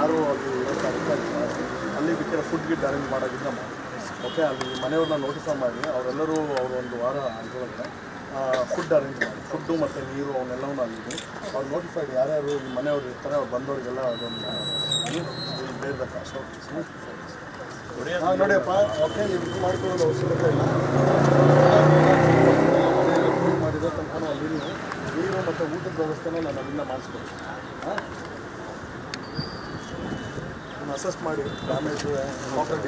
ಯಾರು ಅಲ್ಲಿ ಇರೋಕ್ಕಾಗುತ್ತೆ ಅಲ್ಲಿ ಬೇಕಿರೋ ಫುಡ್ ಗಿಡ್ ಅರೇಂಜ್ ಮಾಡೋದ್ರಿಂದ ಮಾಡಿ. ಓಕೆ, ಅಲ್ಲಿ ಮನೆಯವ್ರನ್ನ ನೋಟಿಫೈ ಮಾಡಿ ಅವರೆಲ್ಲರೂ ಅವರು ಒಂದು ವಾರ ಇದರೊಳಗೆ ಫುಡ್ ಅರೇಂಜ್ ಮಾಡಿ, ಫುಡ್ಡು ಮತ್ತು ನೀರು ಅವನ್ನೆಲ್ಲವೂ ಅಲ್ಲಿದೆ. ಅವ್ರು ನೋಟಿಫೈಡ್ ಯಾರ್ಯಾರು ಈ ಮನೆಯವ್ರು ಇರ್ತಾರೆ ಅವ್ರು ಬಂದವರಿಗೆಲ್ಲ ಅದೊಂದು ಬೇರೆ ಕಾಶು ನೋಡಿಯಪ್ಪ. ಓಕೆ, ನೀವು ಇದು ಮಾಡ್ಕೊಳ್ಳೋದು ಅವಶ್ಯಕತೆ ಇಲ್ಲ. ಮನೆಯಲ್ಲಿ ಮಾಡಿರೋ ತನಕ ಅಲ್ಲಿ ನೀರು ಮತ್ತು ಊಟದ ವ್ಯವಸ್ಥೆನ ನಾನು ಅಲ್ಲಿಂದ ಮಾಡಿಸ್ಕೊಡ್ತೀನಿ. ಅಸೆಸ್ ಮಾಡಿ ಡ್ಯಾಮೇಜ್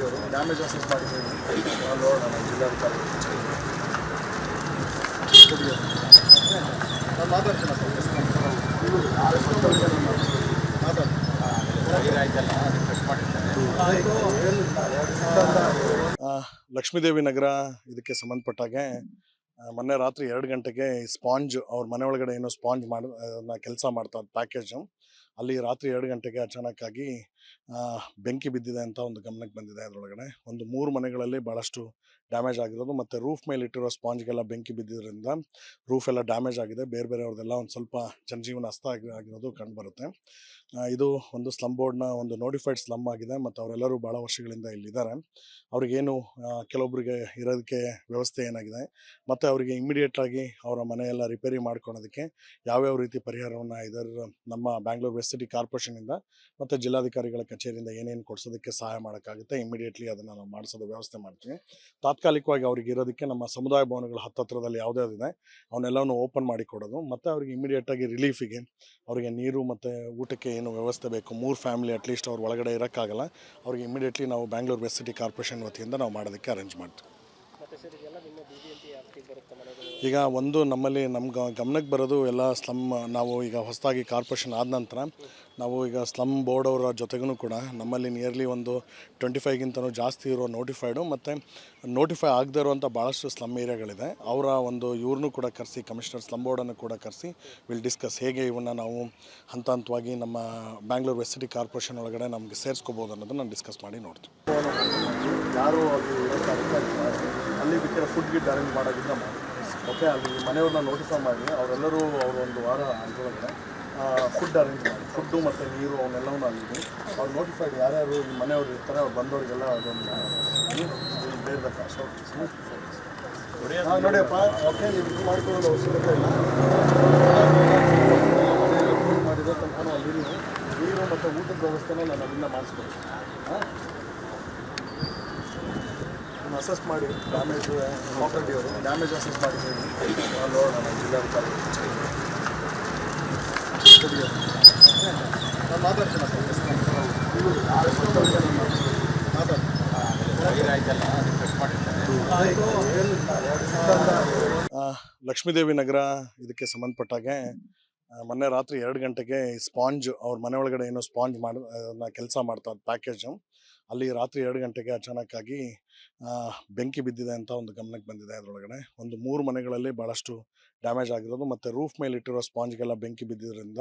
ಅವರು ಡ್ಯಾಮೇಜ್ ಅಸೆಸ್ ಮಾಡಿದ್ದೀನಿ. ನೋಡೋಣ ಜಿಲ್ಲಾಧಿಕಾರಿ ನಾನು ಮಾತಾಡ್ತೀನಿ. ಲಕ್ಷ್ಮೀದೇವಿ ನಗರ ಇದಕ್ಕೆ ಸಂಬಂಧಪಟ್ಟಾಗೆ ಮೊನ್ನೆ ರಾತ್ರಿ 2 ಗಂಟೆಗೆ ಸ್ಪಾಂಜ್ ಅವ್ರ ಮನೆ ಒಳಗಡೆ ಏನೋ ಸ್ಪಾಂಜ್ ಕೆಲಸ ಮಾಡ್ತಾ ಪ್ಯಾಕೇಜು ಅಲ್ಲಿ ರಾತ್ರಿ 2 ಗಂಟೆಗೆ ಅಚಾನಕ್ಕಾಗಿ ಬೆಂಕಿ ಬಿದ್ದಿದೆ ಅಂತ ಒಂದು ಗಮನಕ್ಕೆ ಬಂದಿದೆ. ಅದರೊಳಗಡೆ ಒಂದು 3 ಮನೆಗಳಲ್ಲಿ ಭಾಳಷ್ಟು ಡ್ಯಾಮೇಜ್ ಆಗಿರೋದು ಮತ್ತು ರೂಫ್ ಮೇಲೆ ಇಟ್ಟಿರೋ ಸ್ಪಾಂಜ್ಗೆಲ್ಲ ಬೆಂಕಿ ಬಿದ್ದಿದ್ದರಿಂದ ರೂಫ್ ಎಲ್ಲ ಡ್ಯಾಮೇಜ್ ಆಗಿದೆ. ಬೇರೆ ಬೇರೆಯವ್ರದ್ದೆಲ್ಲ ಒಂದು ಸ್ವಲ್ಪ ಜನಜೀವನ ನಷ್ಟ ಆಗಿರೋದು ಕಂಡುಬರುತ್ತೆ. ಇದು ಒಂದು ಸ್ಲಮ್ ಬೋರ್ಡ್ನ ಒಂದು ನೋಟಿಫೈಡ್ ಸ್ಲಮ್ ಆಗಿದೆ ಮತ್ತು ಅವರೆಲ್ಲರೂ ಭಾಳ ವರ್ಷಗಳಿಂದ ಇಲ್ಲಿದ್ದಾರೆ. ಅವ್ರಿಗೇನು ಕೆಲವೊಬ್ಬರಿಗೆ ಇರೋದಕ್ಕೆ ವ್ಯವಸ್ಥೆ ಏನಾಗಿದೆ ಮತ್ತು ಅವರಿಗೆ ಇಮಿಡಿಯೇಟಾಗಿ ಅವರ ಮನೆಯೆಲ್ಲ ರಿಪೇರಿ ಮಾಡ್ಕೊಳೋದಕ್ಕೆ ಯಾವ್ಯಾವ ರೀತಿ ಪರಿಹಾರವನ್ನು ಇದರ ನಮ್ಮ ಬ್ಯಾಂಗ್ಳೂರು ವೆಸ್ಟ್ ಸಿಟಿ ಕಾರ್ಪೊರೇಷನಿಂದ ಮತ್ತು ಜಿಲ್ಲಾಧಿಕಾರಿಗಳ ಕಚೇರಿಯಿಂದ ಏನೇನು ಕೊಡಿಸೋದಕ್ಕೆ ಸಹಾಯ ಮಾಡೋಕ್ಕಾಗುತ್ತೆ ಇಮಿಡಿಯೇಟ್ಲಿ ಅದನ್ನು ನಾವು ಮಾಡಿಸೋದು ವ್ಯವಸ್ಥೆ ಮಾಡ್ತೀವಿ. ತಾತ್ಕಾಲಿಕವಾಗಿ ಅವ್ರಿಗೆ ಇರೋದಕ್ಕೆ ನಮ್ಮ ಸಮುದಾಯ ಭವನಗಳ ಹತ್ತಿರದಲ್ಲಿ ಯಾವುದ್ಯಾವುದಿದೆ ಅವನ್ನೆಲ್ಲವೂ ಓಪನ್ ಮಾಡಿ ಕೊಡೋದು ಮತ್ತು ಅವ್ರಿಗೆ ಇಮಿಡಿಯೇಟಾಗಿ ರಿಲೀಫಿಗೆ ಅವರಿಗೆ ನೀರು ಮತ್ತು ಊಟಕ್ಕೆ ಏನು ವ್ಯವಸ್ಥೆ ಬೇಕು 3 ಫ್ಯಾಮಿಲಿ ಅಟ್ಲೀಸ್ಟ್ ಅವ್ರ ಒಳಗಡೆ ಇರೋಕ್ಕಾಗಲ್ಲ ಅವ್ರಿಗೆ ಇಮಿಡಿಯೇಟ್ಲಿ ನಾವು ಬ್ಯಾಂಗ್ಳೂರು ವೆಸ್ಟ್ ಸಿಟಿ ಕಾರ್ಪೊರೇಷನ್ ವತಿಯಿಂದ ನಾವು ಮಾಡೋದಕ್ಕೆ ಅರೇಂಜ್ ಮಾಡ್ತೀವಿ. ಈಗ ಒಂದು ನಮ್ಮಲ್ಲಿ ಗಮನಕ್ಕೆ ಬರೋದು ಎಲ್ಲ ಸ್ಲಮ್ ನಾವು ಈಗ ಹೊಸದಾಗಿ ಕಾರ್ಪೊರೇಷನ್ ಆದ ನಂತರ ನಾವು ಈಗ ಸ್ಲಮ್ ಬೋರ್ಡ್ ಅವರ ಜೊತೆಗೂ ಕೂಡ ನಮ್ಮಲ್ಲಿ ನಿಯರ್ಲಿ ಒಂದು 25ಗಿಂತನೂ ಜಾಸ್ತಿ ಇರೋ ನೋಟಿಫೈಡು ಮತ್ತು ನೋಟಿಫೈ ಆಗದೇ ಇರುವಂಥ ಭಾಳಷ್ಟು ಸ್ಲಮ್ ಏರಿಯಾಗಳಿದೆ. ಅವರ ಒಂದು ಇವ್ರನ್ನೂ ಕೂಡ ಕರೆಸಿ ಕಮಿಷನರ್ ಸ್ಲಮ್ ಬೋರ್ಡನ್ನು ಕೂಡ ಕರೆಸಿ ವಿಲ್ ಡಿಸ್ಕಸ್ ಹೇಗೆ ಇವನ್ನ ನಾವು ಹಂತ ಹಂತವಾಗಿ ನಮ್ಮ ಬ್ಯಾಂಗ್ಳೂರು ವೆಸ್ಟ್ ಸಿಟಿ ಕಾರ್ಪೊರೇಷನ್ ಒಳಗಡೆ ನಮಗೆ ಸೇರಿಸ್ಕೋಬೋದು ಅನ್ನೋದನ್ನು ನಾನು ಡಿಸ್ಕಸ್ ಮಾಡಿ ನೋಡ್ತೀವಿ. ಯಾರು ಅಲ್ಲಿ ಅಲ್ಲಿ ಬೇಕಿರೋ ಫುಡ್ ಗಿಡ್ ಅರೇಂಜ್ ಮಾಡೋದ್ರಿಂದ ಮಾಡಿ. ಓಕೆ, ಅಲ್ಲಿ ಮನೆಯವ್ರನ್ನ ನೋಟಿಫೈ ಮಾಡಿ ಅವರೆಲ್ಲರೂ ಅವರು ಒಂದು ವಾರ ಇದರೊಳಗೆ ಫುಡ್ ಅರೇಂಜ್ ಮಾಡಿ, ಫುಡ್ಡು ಮತ್ತು ನೀರು ಅವನ್ನೆಲ್ಲವೂ ಅಲ್ಲಿದೆ. ಅವ್ರು ನೋಟಿಫೈಡ್ ಯಾರ್ಯಾರು ಈ ಮನೆಯವ್ರು ಇರ್ತಾರೆ ಅವ್ರು ಬಂದವರಿಗೆಲ್ಲ ಅದೊಂದು ಬೇರೆ ಕಾಶು ನೋಡಿಯಪ್ಪ. ಓಕೆ, ನೀವು ಇದು ಮಾಡ್ಕೊಳ್ಳೋದು ಅವಶ್ಯಕತೆ ಇಲ್ಲ. ಮನೆಯಲ್ಲಿ ಮಾಡಿರೋ ತನಕ ಅಲ್ಲಿ ನೀರು ಮತ್ತು ಊಟದ ವ್ಯವಸ್ಥೆನ ನಾನು ಅಲ್ಲಿಂದ ಮಾಡಿಸ್ಕೊಡ್ತೀನಿ. ಅಸೆಸ್ ಮಾಡಿ ಡ್ಯಾಮೇಜ್ ಅವರು ಡ್ಯಾಮೇಜ್ ಅಸೆಸ್ ಮಾಡಿದ್ದೀನಿ. ನೋಡೋಣ ಜಿಲ್ಲಾಧಿಕಾರಿ ನಾನು ಮಾತಾಡ್ತೀನಿ. ಲಕ್ಷ್ಮೀದೇವಿ ನಗರ ಇದಕ್ಕೆ ಸಂಬಂಧಪಟ್ಟಾಗೆ ಮೊನ್ನೆ ರಾತ್ರಿ 2 ಗಂಟೆಗೆ ಸ್ಪಾಂಜ್ ಅವ್ರ ಮನೆ ಒಳಗಡೆ ಏನೋ ಸ್ಪಾಂಜ್ ಕೆಲಸ ಮಾಡ್ತಾ ಪ್ಯಾಕೇಜು ಅಲ್ಲಿ ರಾತ್ರಿ 2 ಗಂಟೆಗೆ ಅಚಾನಕ್ಕಾಗಿ ಬೆಂಕಿ ಬಿದ್ದಿದೆ ಅಂತ ಒಂದು ಗಮನಕ್ಕೆ ಬಂದಿದೆ. ಅದರೊಳಗಡೆ ಒಂದು 3 ಮನೆಗಳಲ್ಲಿ ಭಾಳಷ್ಟು ಡ್ಯಾಮೇಜ್ ಆಗಿರೋದು ಮತ್ತು ರೂಫ್ ಮೇಲೆ ಇಟ್ಟಿರೋ ಸ್ಪಾಂಜ್ಗೆಲ್ಲ ಬೆಂಕಿ ಬಿದ್ದಿದ್ದರಿಂದ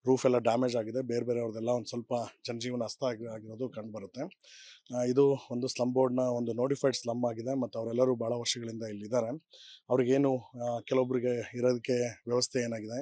ರೂಫ್ ಎಲ್ಲ ಡ್ಯಾಮೇಜ್ ಆಗಿದೆ. ಬೇರೆ ಬೇರೆಯವ್ರದ್ದೆಲ್ಲ ಒಂದು ಸ್ವಲ್ಪ ಜನಜೀವನ ನಷ್ಟ ಆಗಿರೋದು ಕಂಡುಬರುತ್ತೆ. ಇದು ಒಂದು ಸ್ಲಮ್ ಬೋರ್ಡ್ನ ಒಂದು ನೋಟಿಫೈಡ್ ಸ್ಲಮ್ ಆಗಿದೆ ಮತ್ತು ಅವರೆಲ್ಲರೂ ಭಾಳ ವರ್ಷಗಳಿಂದ ಇಲ್ಲಿದ್ದಾರೆ. ಅವ್ರಿಗೇನು ಕೆಲವೊಬ್ಬರಿಗೆ ಇರೋದಕ್ಕೆ ವ್ಯವಸ್ಥೆ ಏನಾಗಿದೆ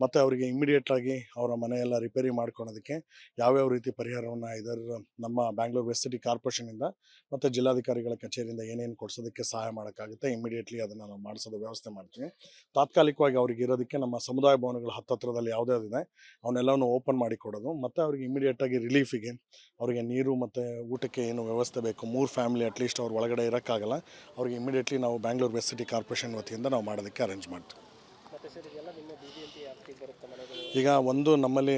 ಮತ್ತು ಅವರಿಗೆ ಇಮಿಡಿಯೇಟಾಗಿ ಅವರ ಮನೆಯೆಲ್ಲ ರಿಪೇರಿ ಮಾಡ್ಕೊಳೋದಕ್ಕೆ ಯಾವ್ಯಾವ ರೀತಿ ಪರಿಹಾರವನ್ನು ಇದರ ನಮ್ಮ ಬ್ಯಾಂಗ್ಳೂರು ವೆಸ್ಟ್ ಸಿಟಿ ಕಾರ್ಪೊರೇಷನಿಂದ ಮತ್ತು ಜಿಲ್ಲಾಧಿಕಾರಿಗಳ ಕಚೇರಿಯಿಂದ ಏನೇನು ಕೊಡಿಸೋದಕ್ಕೆ ಸಹಾಯ ಮಾಡೋಕ್ಕಾಗುತ್ತೆ ಇಮಿಡಿಯೇಟ್ಲಿ ಅದನ್ನು ನಾವು ಮಾಡಿಸೋದು ವ್ಯವಸ್ಥೆ ಮಾಡ್ತೀವಿ. ತಾತ್ಕಾಲಿಕವಾಗಿ ಅವ್ರಿಗೆ ಇರೋದಕ್ಕೆ ನಮ್ಮ ಸಮುದಾಯ ಭವನಗಳ ಹತ್ತಿರದಲ್ಲಿ ಯಾವುದ್ಯಾವುದಿದೆ ಅವನ್ನೆಲ್ಲವೂ ಓಪನ್ ಮಾಡಿ ಕೊಡೋದು ಮತ್ತು ಅವ್ರಿಗೆ ಇಮಿಡಿಯೇಟಾಗಿ ರಿಲೀಫಿಗೆ ಅವರಿಗೆ ನೀರು ಮತ್ತು ಊಟಕ್ಕೆ ಏನು ವ್ಯವಸ್ಥೆ ಬೇಕು 3 ಫ್ಯಾಮಿಲಿ ಅಟ್ಲೀಸ್ಟ್ ಅವ್ರ ಒಳಗಡೆ ಇರೋಕ್ಕಾಗಲ್ಲ ಅವ್ರಿಗೆ ಇಮಿಡಿಯೇಟ್ಲಿ ನಾವು ಬ್ಯಾಂಗ್ಳೂರು ವೆಸ್ಟ್ ಸಿಟಿ ಕಾರ್ಪೊರೇಷನ್ ವತಿಯಿಂದ ನಾವು ಮಾಡೋದಕ್ಕೆ ಅರೇಂಜ್ ಮಾಡ್ತೀವಿ. ಈಗ ಒಂದು ನಮ್ಮಲ್ಲಿ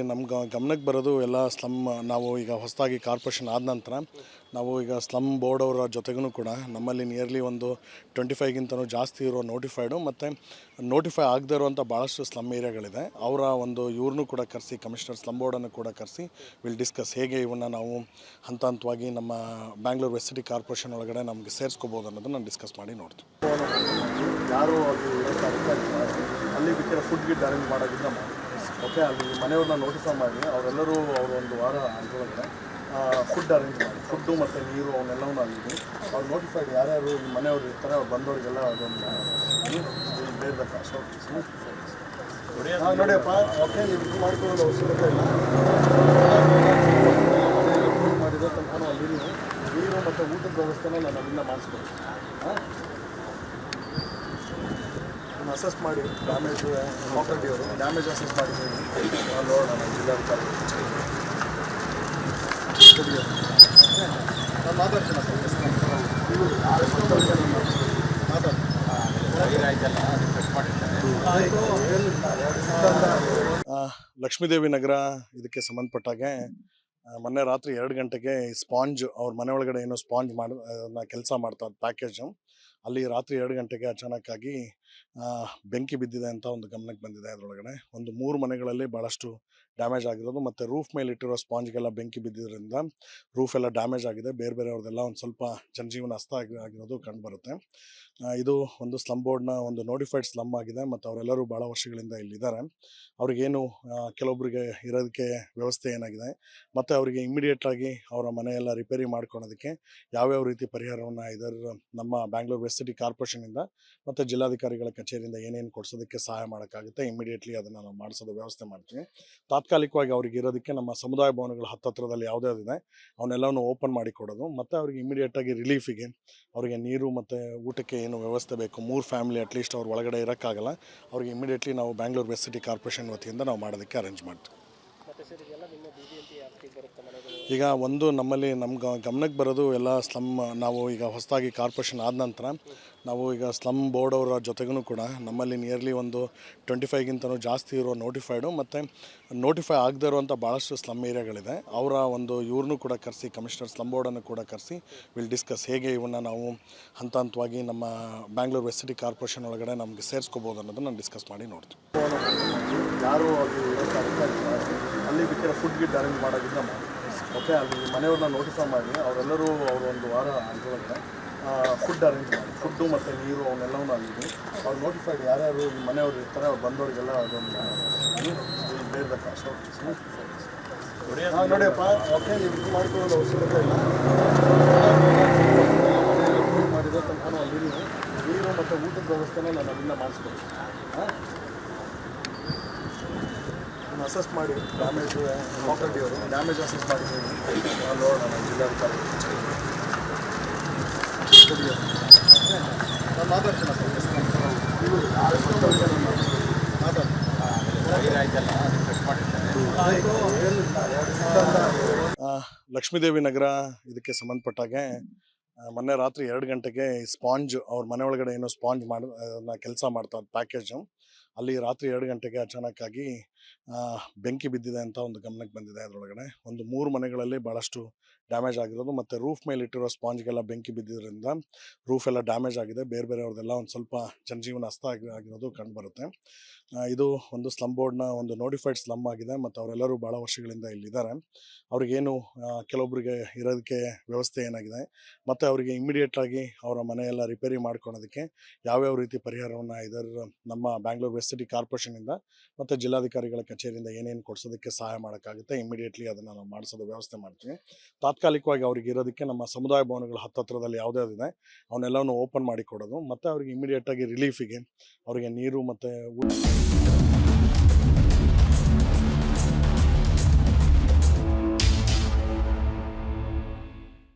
ಗಮನಕ್ಕೆ ಬರೋದು ಎಲ್ಲ ಸ್ಲಮ್ ನಾವು ಈಗ ಹೊಸದಾಗಿ ಕಾರ್ಪೊರೇಷನ್ ಆದ ನಂತರ ನಾವು ಈಗ ಸ್ಲಮ್ ಬೋರ್ಡ್ ಅವರ ಜೊತೆಗೂ ಕೂಡ ನಮ್ಮಲ್ಲಿ ನಿಯರ್ಲಿ ಒಂದು 25ಗಿಂತನೂ ಜಾಸ್ತಿ ಇರೋ ನೋಟಿಫೈಡು ಮತ್ತು ನೋಟಿಫೈ ಆಗದೇ ಇರುವಂಥ ಭಾಳಷ್ಟು ಸ್ಲಮ್ ಏರಿಯಾಗಳಿದೆ. ಅವರ ಒಂದು ಇವ್ರನ್ನೂ ಕೂಡ ಕರೆಸಿ ಕಮಿಷನರ್ ಸ್ಲಮ್ ಬೋರ್ಡನ್ನು ಕೂಡ ಕರೆಸಿ ವಿಲ್ ಡಿಸ್ಕಸ್ ಹೇಗೆ ಇವನ್ನ ನಾವು ಹಂತ ಹಂತವಾಗಿ ನಮ್ಮ ಬ್ಯಾಂಗ್ಳೂರು ವೆಸ್ಟ್ ಸಿಟಿ ಕಾರ್ಪೊರೇಷನ್ ಒಳಗಡೆ ನಮಗೆ ಸೇರಿಸ್ಕೋಬೋದು ಅನ್ನೋದನ್ನು ನಾನು ಡಿಸ್ಕಸ್ ಮಾಡಿ ನೋಡ್ತೀವಿ. ಯಾರು ಅಲ್ಲಿ ಬೇಕಿರೋ ಫುಡ್ ಗಿಡ್ ಅರೇಂಜ್ ಮಾಡೋದ್ರಿಂದ ಮಾಡಿ. ಓಕೆ, ಅಲ್ಲಿ ಮನೆಯವ್ರನ್ನ ನೋಟಿಫೈ ಮಾಡಿ ಅವರೆಲ್ಲರೂ ಅವರು ಒಂದು ವಾರ ಇದರೊಳಗೆ ಫುಡ್ ಅರೇಂಜ್ ಮಾಡಿ, ಫುಡ್ಡು ಮತ್ತು ನೀರು ಅವನ್ನೆಲ್ಲವೂ ಅಲ್ಲಿದೆ. ಅವ್ರು ನೋಟಿಫೈಡ್ ಯಾರ್ಯಾರು ಈ ಮನೆಯವ್ರು ಇರ್ತಾರೆ ಅವ್ರು ಬಂದವರಿಗೆಲ್ಲ ಅದೊಂದು ಬೇರೆ ಕಾಶು ನೋಡಿಯಪ್ಪ. ಓಕೆ, ನೀವು ಇದು ಮಾಡ್ಕೊಳ್ಳೋದು ಅವಶ್ಯಕತೆ ಇಲ್ಲ. ನಮ್ಮಿಂದ ಮಾಡಿಸ್ಕೊಡಿ. ಅಸೆಸ್ ಮಾಡಿ ಡ್ಯಾಮೇಜ್ ಪ್ರಾಪರ್ಟಿ ಅವರು ಡ್ಯಾಮೇಜ್ ಅಸೆಸ್ ಮಾಡಿ ನೋಡೋಣ ಜಿಲ್ಲಾಧಿಕಾರಿ ನಾನು ಮಾತಾಡ್ತೀನಿ ಲಕ್ಷ್ಮೀದೇವಿ ನಗರ ಇದಕ್ಕೆ ಸಂಬಂಧಪಟ್ಟಾಗೆ ಮೊನ್ನೆ ರಾತ್ರಿ 2 ಗಂಟೆಗೆ ಸ್ಪಾಂಜ್ ಅವ್ರ ಮನೆ ಒಳಗಡೆ ಏನೋ ಸ್ಪಾಂಜ್ ಕೆಲಸ ಮಾಡ್ತಾ ಪ್ಯಾಕೇಜು ಅಲ್ಲಿ ರಾತ್ರಿ 2 ಗಂಟೆಗೆ ಅಚಾನಕ್ಕಾಗಿ ಬೆಂಕಿ ಬಿದ್ದಿದೆ ಅಂತ ಒಂದು ಗಮನಕ್ಕೆ ಬಂದಿದೆ. ಅದರೊಳಗಡೆ ಒಂದು 3 ಮನೆಗಳಲ್ಲಿ ಭಾಳಷ್ಟು ಡ್ಯಾಮೇಜ್ ಆಗಿರೋದು ಮತ್ತು ರೂಫ್ ಮೇಲೆ ಇಟ್ಟಿರೋ ಸ್ಪಾಂಜ್ಗೆಲ್ಲ ಬೆಂಕಿ ಬಿದ್ದಿದ್ದರಿಂದ ರೂಫ್ ಎಲ್ಲ ಡ್ಯಾಮೇಜ್ ಆಗಿದೆ. ಬೇರೆ ಬೇರೆಯವ್ರದ್ದೆಲ್ಲ ಒಂದು ಸ್ವಲ್ಪ ಜನಜೀವನ ನಷ್ಟ ಆಗಿರೋದು ಕಂಡುಬರುತ್ತೆ. ಇದು ಒಂದು ಸ್ಲಮ್ ಬೋರ್ಡ್ನ ಒಂದು ನೋಟಿಫೈಡ್ ಸ್ಲಮ್ ಆಗಿದೆ ಮತ್ತು ಅವರೆಲ್ಲರೂ ಭಾಳ ವರ್ಷಗಳಿಂದ ಇಲ್ಲಿದ್ದಾರೆ. ಅವ್ರಿಗೇನು ಕೆಲವೊಬ್ಬರಿಗೆ ಇರೋದಕ್ಕೆ ವ್ಯವಸ್ಥೆ ಏನಾಗಿದೆ ಮತ್ತು ಅವರಿಗೆ ಇಮಿಡಿಯೇಟಾಗಿ ಅವರ ಮನೆಯೆಲ್ಲ ರಿಪೇರಿ ಮಾಡ್ಕೊಳೋದಕ್ಕೆ ಯಾವ್ಯಾವ ರೀತಿ ಪರಿಹಾರವನ್ನು ಇದರ ನಮ್ಮ ಬ್ಯಾಂಗ್ಳೂರು ವೆಸ್ಟ್ ಸಿಟಿ ಕಾರ್ಪೊರೇಷನಿಂದ ಮತ್ತು ಜಿಲ್ಲಾಧಿಕಾರಿಗಳ ಕಚೇರಿಯಿಂದ ಏನೇನು ಕೊಡಿಸೋದಕ್ಕೆ ಸಹಾಯ ಮಾಡೋಕ್ಕಾಗುತ್ತೆ ಇಮಿಡಿಯೇಟ್ಲಿ ಅದನ್ನು ನಾವು ಮಾಡಿಸೋದು ವ್ಯವಸ್ಥೆ ಮಾಡ್ತೀವಿ. ತಾತ್ಕಾಲಿಕವಾಗಿ ಅವ್ರಿಗೆ ಇರೋದಕ್ಕೆ ನಮ್ಮ ಸಮುದಾಯ ಭವನಗಳ ಹತ್ತಿರದಲ್ಲಿ ಯಾವುದ್ಯಾವುದಿದೆ ಅವನ್ನೆಲ್ಲವನ್ನು ಓಪನ್ ಮಾಡಿ ಕೊಡೋದು ಮತ್ತು ಅವ್ರಿಗೆ ಇಮಿಡಿಯೇಟಾಗಿ ರಿಲೀಫಿಗೆ ಅವರಿಗೆ ನೀರು ಮತ್ತು ಊಟಕ್ಕೆ ಏನು ವ್ಯವಸ್ಥೆ ಬೇಕು 3 ಫ್ಯಾಮಿಲಿ ಅಟ್ಲೀಸ್ಟ್ ಅವ್ರ ಒಳಗಡೆ ಇರೋಕ್ಕಾಗಲ್ಲ ಅವ್ರಿಗೆ ಇಮಿಡಿಯೇಟ್ಲಿ ನಾವು ಬ್ಯಾಂಗ್ಳೂರು ವೆಸ್ಟ್ ಸಿಟಿ ಕಾರ್ಪೊರೇಷನ್ ವತಿಯಿಂದ ನಾವು ಮಾಡೋದಕ್ಕೆ ಅರೇಂಜ್ ಮಾಡ್ತೀವಿ. ಈಗ ಒಂದು ನಮ್ಮಲ್ಲಿ ನಮ್ಮ ಗಮನಕ್ಕೆ ಬರೋದು ಎಲ್ಲ ಸ್ಲಮ್ ನಾವು ಈಗ ಹೊಸದಾಗಿ ಕಾರ್ಪೊರೇಷನ್ ಆದ ನಂತರ ನಾವು ಈಗ ಸ್ಲಮ್ ಬೋರ್ಡ್ ಅವರ ಜೊತೆಗೂ ಕೂಡ ನಮ್ಮಲ್ಲಿ ನಿಯರ್ಲಿ ಒಂದು 25ಗಿಂತನೂ ಜಾಸ್ತಿ ಇರೋ ನೋಟಿಫೈಡು ಮತ್ತು ನೋಟಿಫೈ ಆಗದೇ ಇರುವಂಥ ಭಾಳಷ್ಟು ಸ್ಲಮ್ ಏರಿಯಾಗಳಿದೆ. ಅವರ ಒಂದು ಇವ್ರನ್ನೂ ಕೂಡ ಕರೆಸಿ ಕಮಿಷನರ್ ಸ್ಲಮ್ ಬೋರ್ಡನ್ನು ಕೂಡ ಕರೆಸಿ ವಿಲ್ ಡಿಸ್ಕಸ್ ಹೇಗೆ ಇವನ್ನ ನಾವು ಹಂತ ಹಂತವಾಗಿ ನಮ್ಮ ಬ್ಯಾಂಗ್ಳೂರು ವೆಸ್ಟ್ ಸಿಟಿ ಕಾರ್ಪೊರೇಷನ್ ಒಳಗಡೆ ನಮಗೆ ಸೇರಿಸ್ಕೋಬೋದು ಅನ್ನೋದನ್ನು ನಾನು ಡಿಸ್ಕಸ್ ಮಾಡಿ ನೋಡ್ತೀವಿ. ಯಾರು ಅಲ್ಲಿ ಬಿಟ್ಟರೆ ಫುಡ್ ಗಿಡ್ ಅರೇಂಜ್ ಮಾಡೋದ್ರಿಂದ ಓಕೆ ಅಲ್ಲಿ ಮನೆಯವ್ರನ್ನ ನೋಟಿಫೈ ಮಾಡಿ ಅವರೆಲ್ಲರೂ ಅವರು ಒಂದು ವಾರ ಇದರೊಳಗೆ ಫುಡ್ ಅರೇಂಜ್ ಮಾಡಿ ಫುಡ್ಡು ಮತ್ತು ನೀರು ಅವನ್ನೆಲ್ಲವೂ ಅಲ್ಲಿದೆ ಅವ್ರು ನೋಟಿಫೈಡ್ ಯಾರ್ಯಾರು ಈ ಮನೆಯವ್ರು ಇರ್ತಾರೆ ಅವ್ರು ಬಂದವರಿಗೆಲ್ಲ ಅದೊಂದು ಬೇರೆ ಕಾಸು ನೋಡಿಯಪ್ಪ ಓಕೆ ನೀವು ಇದು ಮಾಡ್ಕೊಳ್ಳೋದು ಅವಶ್ಯಕತೆ ಇಲ್ಲ. ಮಾಡಿರೋ ತನಕ ಅಲ್ಲಿ ನೀರು ಮತ್ತು ಊಟದ ವ್ಯವಸ್ಥೆನ ನಾನು ಅಲ್ಲಿಂದ ಮಾಡಿಸ್ಕೊಡಿ. ಅಸೆಸ್ ಮಾಡಿ ಡ್ಯಾಮೇಜ್ ಪ್ರಾಪರ್ಟಿ ಅವರು ಡ್ಯಾಮೇಜ್ ಅಸೆಸ್ ಮಾಡಿ ನೋಡೋಣ ಜಿಲ್ಲಾಧಿಕಾರಿ ನಾನು ಮಾತಾಡ್ತೀನಿ ಲಕ್ಷ್ಮೀದೇವಿ ನಗರ ಇದಕ್ಕೆ ಸಂಬಂಧಪಟ್ಟಾಗೆ ಮೊನ್ನೆ ರಾತ್ರಿ 2 ಗಂಟೆಗೆ ಸ್ಪಾಂಜ್ ಅವ್ರ ಮನೆ ಒಳಗಡೆ ಏನೋ ಸ್ಪಾಂಜ್ ಕೆಲಸ ಮಾಡ್ತಾ ಪ್ಯಾಕೇಜು ಅಲ್ಲಿ ರಾತ್ರಿ 2 ಗಂಟೆಗೆ ಅಚಾನಕ್ಕಾಗಿ ಬೆಂಕಿ ಬಿದ್ದಿದೆ ಅಂತ ಒಂದು ಗಮನಕ್ಕೆ ಬಂದಿದೆ. ಅದರೊಳಗಡೆ ಒಂದು 3 ಮನೆಗಳಲ್ಲಿ ಭಾಳಷ್ಟು ಡ್ಯಾಮೇಜ್ ಆಗಿರೋದು ಮತ್ತು ರೂಫ್ ಮೇಲೆ ಇಟ್ಟಿರೋ ಸ್ಪಾಂಜ್ಗೆಲ್ಲ ಬೆಂಕಿ ಬಿದ್ದಿದ್ದರಿಂದ ರೂಫ್ ಎಲ್ಲ ಡ್ಯಾಮೇಜ್ ಆಗಿದೆ. ಬೇರೆ ಬೇರೆಯವ್ರದ್ದೆಲ್ಲ ಒಂದು ಸ್ವಲ್ಪ ಜನಜೀವನ ನಷ್ಟ ಆಗಿರೋದು ಕಂಡುಬರುತ್ತೆ. ಇದು ಒಂದು ಸ್ಲಮ್ ಬೋರ್ಡ್ನ ಒಂದು ನೋಟಿಫೈಡ್ ಸ್ಲಮ್ ಆಗಿದೆ ಮತ್ತು ಅವರೆಲ್ಲರೂ ಭಾಳ ವರ್ಷಗಳಿಂದ ಇಲ್ಲಿದ್ದಾರೆ. ಅವ್ರಿಗೇನು ಕೆಲವೊಬ್ಬರಿಗೆ ಇರೋದಕ್ಕೆ ವ್ಯವಸ್ಥೆ ಏನಾಗಿದೆ ಮತ್ತು ಅವರಿಗೆ ಇಮಿಡಿಯೇಟಾಗಿ ಅವರ ಮನೆಯೆಲ್ಲ ರಿಪೇರಿ ಮಾಡ್ಕೊಳೋದಕ್ಕೆ ಯಾವ್ಯಾವ ರೀತಿ ಪರಿಹಾರವನ್ನು ಇದರ ನಮ್ಮ ಬ್ಯಾಂಗ್ಳೂರು ವೆಸ್ಟ್ ಸಿಟಿ ಕಾರ್ಪೊರೇಷನಿಂದ ಮತ್ತು ಜಿಲ್ಲಾಧಿಕಾರಿಗಳ ಕಚೇರಿಯಿಂದ ಏನೇನು ಕೊಡಿಸೋದಕ್ಕೆ ಸಹಾಯ ಮಾಡೋಕ್ಕಾಗುತ್ತೆ ಇಮಿಡಿಯೇಟ್ಲಿ ಅದನ್ನು ನಾವು ಮಾಡಿಸೋದು ವ್ಯವಸ್ಥೆ ಮಾಡ್ತೀವಿ. ತಾತ್ಕಾಲಿಕವಾಗಿ ಅವ್ರಿಗೆ ಇರೋದಕ್ಕೆ ನಮ್ಮ ಸಮುದಾಯ ಭವನಗಳ ಹತ್ತಿರದಲ್ಲಿ ಯಾವುದ್ಯಾವುದಿದೆ ಅವನ್ನೆಲ್ಲವನ್ನು ಓಪನ್ ಮಾಡಿ ಕೊಡೋದು ಮತ್ತು ಅವ್ರಿಗೆ ಇಮಿಡಿಯೇಟಾಗಿ ರಿಲೀಫಿಗೆ ಅವರಿಗೆ ನೀರು ಮತ್ತು ಊಟ